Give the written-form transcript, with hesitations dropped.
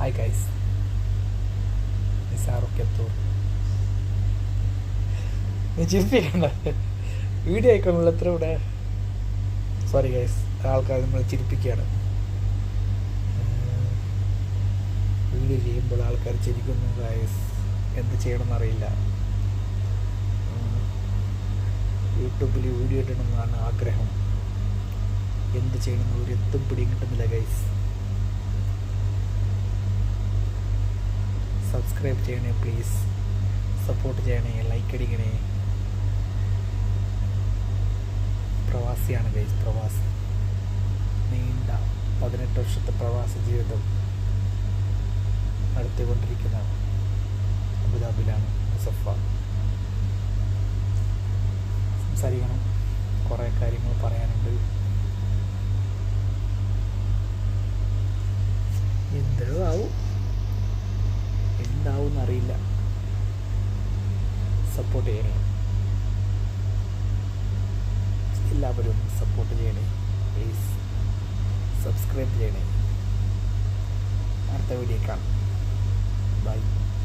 Hi guys, നിസാറൊക്കെത്തൂർ നീ ചിരിപ്പിക്കണ്ട, video ആയിക്കോണല്ലോ എത്ര ഇവിടെ. സോറി ഗൈസ്, ആൾക്കാർ നമ്മൾ ചിരിപ്പിക്കുകയാണ്. വീഡിയോ ചെയ്യുമ്പോൾ ആൾക്കാർ ചിരിക്കുന്നു ഗൈസ്, എന്ത് ചെയ്യണമെന്നറിയില്ല. യൂട്യൂബിൽ വീഡിയോ ഇടണമെന്നാണ് ആഗ്രഹം, എന്ത് ചെയ്യണമെന്ന് ഒരു എത്തും പിടിയും കിട്ടുന്നില്ല ഗൈസ്. സബ്സ്ക്രൈബ് ചെയ്യണേ പ്ലീസ്, സപ്പോർട്ട് ചെയ്യണേ, ലൈക്ക് അടിക്കണേ. പ്രവാസിയാണ് ഗൈസ്, പ്രവാസി. നീണ്ട 18 വർഷത്തെ പ്രവാസ ജീവിതം നടത്തിക്കൊണ്ടിരിക്കുന്ന അബുദാബിയിലാണ് മുസഫ. സംസാരിക്കണം, കുറേ കാര്യങ്ങൾ പറയാനുണ്ട്. എന്താവും എന്നറിയില്ല. സപ്പോർട്ട് ചെയ്യണേ, എല്ലാവരും സപ്പോർട്ട് ചെയ്യണേ പ്ലീസ്. സബ്സ്ക്രൈബ് ചെയ്യണേ. അടുത്ത വീഡിയോ കാണാം. ബൈ.